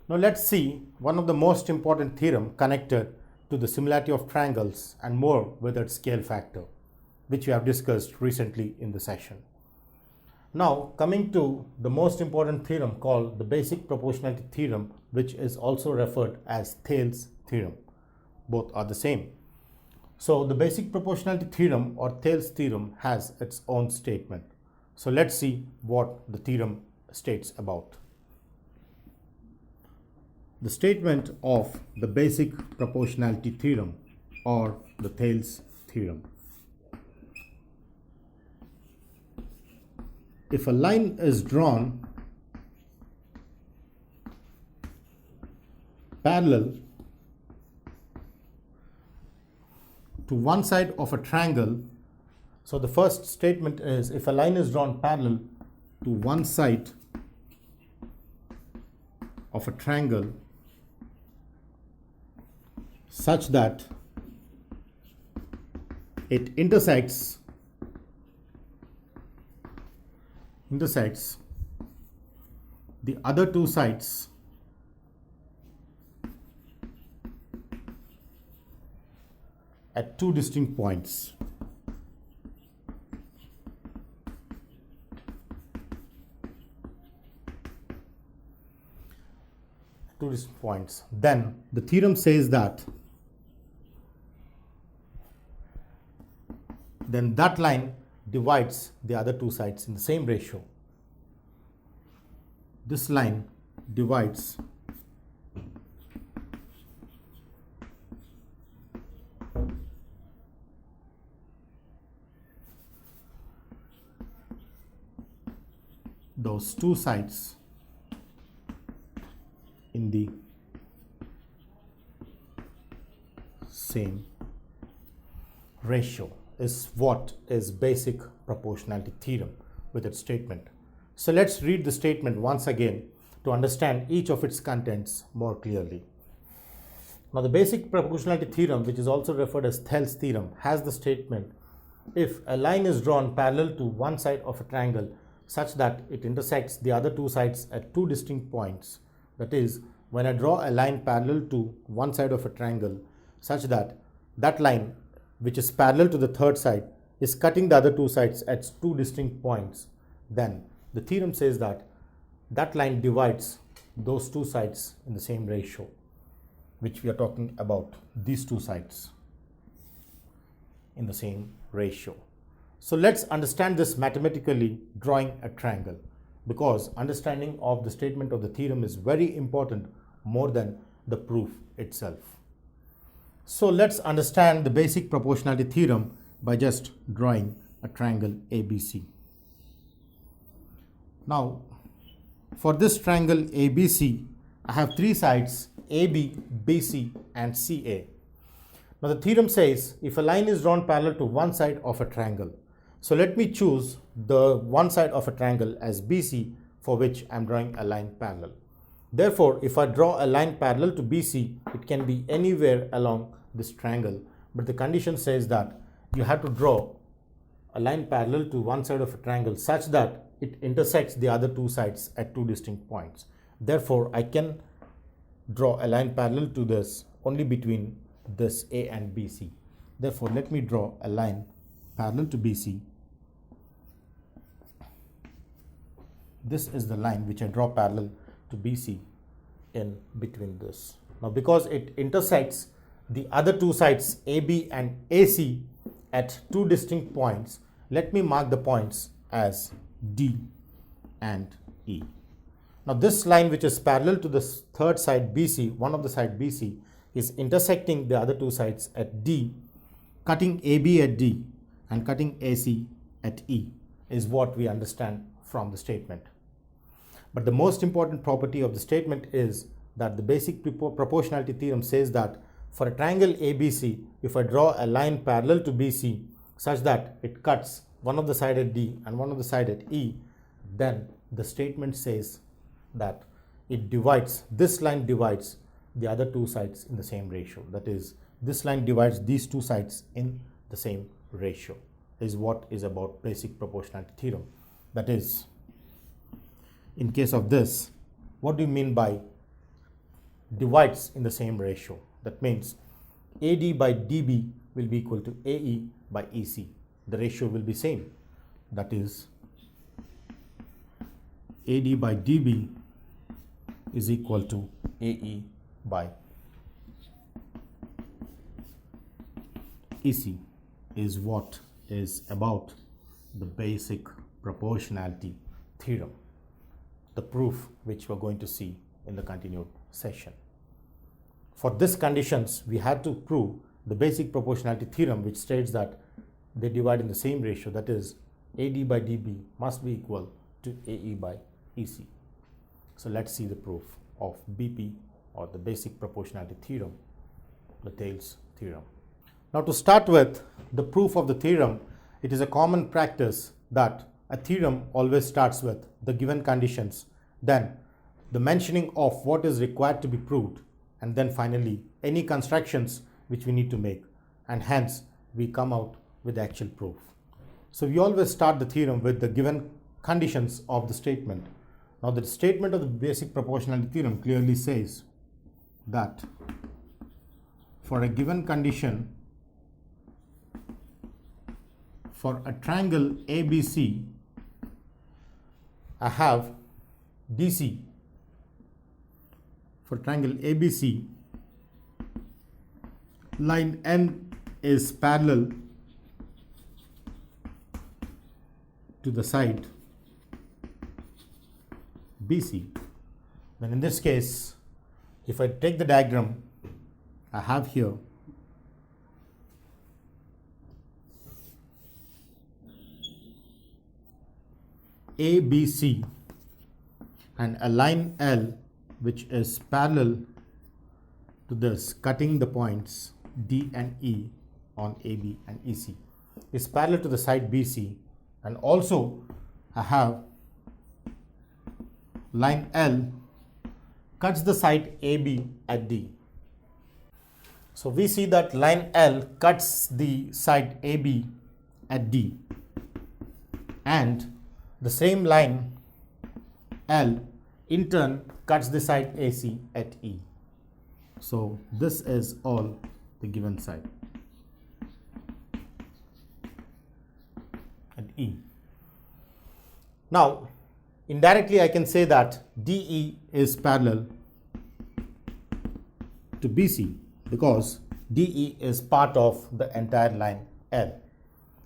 Now let's see one of the most important theorem connected to the similarity of triangles and more with its scale factor, which we have discussed recently in the session. Now coming to the most important theorem called the basic proportionality theorem, which is also referred as Thales theorem. Both are the same. So the basic proportionality theorem or Thales theorem has its own statement. So let's see what the theorem states about. The statement of the basic proportionality theorem or the Thales theorem. If a line is drawn parallel to one side of a triangle, so the first statement is if a line is drawn parallel to one side of a triangle such that it intersects the other two sides at two distinct points. Then the theorem says that that line divides the other two sides in the same ratio. This line divides those two sides in the same ratio is what is basic proportionality theorem with its statement. So let's read the statement once again to understand each of its contents more clearly. Now the basic proportionality theorem, which is also referred as Thales theorem, has the statement if a line is drawn parallel to one side of a triangle such that it intersects the other two sides at two distinct points, that is, when I draw a line parallel to one side of a triangle such that that line which is parallel to the third side is cutting the other two sides at two distinct points, then the theorem says that that line divides those two sides in the same ratio, which we are talking about, these two sides in the same ratio. So let's understand this mathematically drawing a triangle, because understanding of the statement of the theorem is very important more than the proof itself. So let's understand the basic proportionality theorem by just drawing a triangle ABC. Now, for this triangle ABC, I have three sides AB, BC and CA. Now the theorem says if a line is drawn parallel to one side of a triangle, so let me choose the one side of a triangle as BC, for which I am drawing a line parallel. Therefore, if I draw a line parallel to BC, it can be anywhere along this triangle, but the condition says that you have to draw a line parallel to one side of a triangle such that it intersects the other two sides at two distinct points. Therefore, I can draw a line parallel to this only between this A and BC. Therefore, let me draw a line parallel to BC. This is the line which I draw parallel to BC in between this. Now, because it intersects the other two sides AB and AC at two distinct points, let me mark the points as D and E. Now this line which is parallel to the third side BC, one of the side BC, is intersecting the other two sides at D, cutting AB at D and cutting AC at E is what we understand from the statement. But the most important property of the statement is that the basic proportionality theorem says that for a triangle ABC, if I draw a line parallel to BC such that it cuts one of the side at D and one of the side at E, then the statement says that it divides, this line divides the other two sides in the same ratio. That is, this line divides these two sides in the same ratio, is what is about basic proportionality theorem. That is, in case of this, what do you mean by divides in the same ratio. That means AD by DB will be equal to AE by EC. The ratio will be same. That is AD by DB is equal to AE by EC is what is about the basic proportionality theorem, the proof which we're going to see in the continued session. For these conditions, we had to prove the basic proportionality theorem, which states that they divide in the same ratio, that is AD by DB must be equal to AE by EC. So let's see the proof of BP, or the basic proportionality theorem, the Thales theorem. Now, to start with the proof of the theorem, it is a common practice that a theorem always starts with the given conditions, then the mentioning of what is required to be proved, and then finally any constructions which we need to make, and hence we come out with the actual proof. So we always start the theorem with the given conditions of the statement. Now, the statement of the basic proportionality theorem clearly says that for a given condition, for a triangle ABC, I have DC. For triangle ABC, line N is parallel to the side BC. Then in this case, if I take the diagram, I have here ABC and a line L which is parallel to this, cutting the points D and E on AB and EC, is parallel to the side BC, and also I have line L cuts the side AB at D. So we see that line L cuts the side AB at D, and the same line L in turn cuts the side AC at E. So this is all the given side at E. Now, indirectly I can say that DE is parallel to BC because DE is part of the entire line L.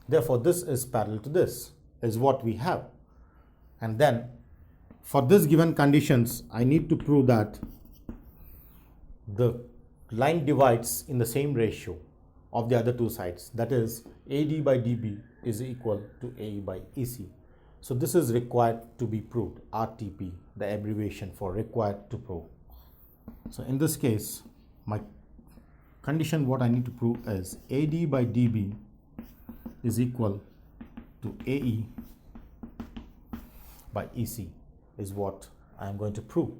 Therefore, this is parallel to this, is what we have. And then for this given conditions, I need to prove that the line divides in the same ratio of the other two sides, that is AD by DB is equal to AE by EC. So this is required to be proved, RTP, the abbreviation for required to prove. So in this case, my condition what I need to prove is AD by DB is equal to AE by EC is what I am going to prove.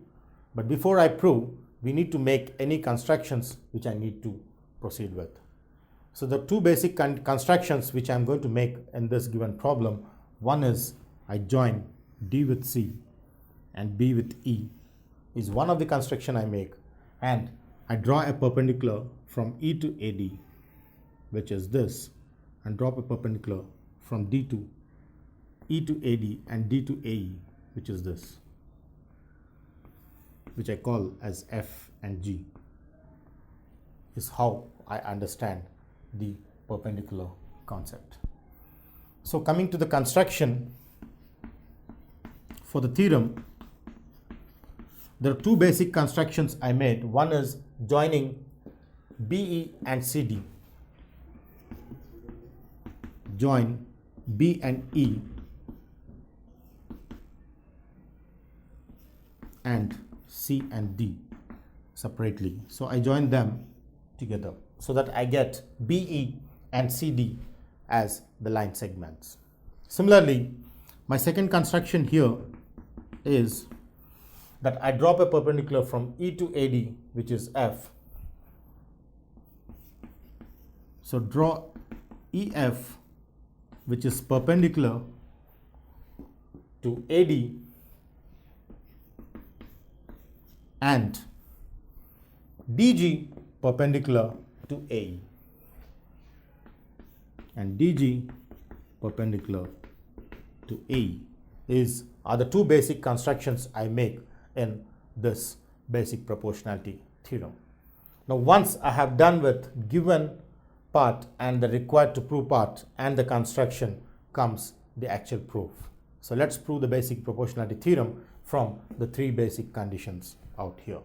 But before I prove, we need to make any constructions which I need to proceed with. So the two basic constructions which I am going to make in this given problem, one is I join D with C and B with E is one of the construction I make, and I draw a perpendicular from E to AD, which is this, and drop a perpendicular from D to E to AD and D to AE, which is this, which I call as F and G, is how I understand the perpendicular concept. So coming to the construction for the theorem, there are two basic constructions I made. One is joining BE and CD. Join B and E and C and D separately. So I join them together so that I get BE and CD as the line segments. Similarly, my second construction here is that I drop a perpendicular from E to AD, which is F. So draw EF, which is perpendicular to AD, and DG perpendicular to AE and DG perpendicular to AE are the two basic constructions I make in this basic proportionality theorem. Now, once I have done with given part and the required to prove part and the construction, comes the actual proof. So let's prove the basic proportionality theorem from the three basic conditions out here.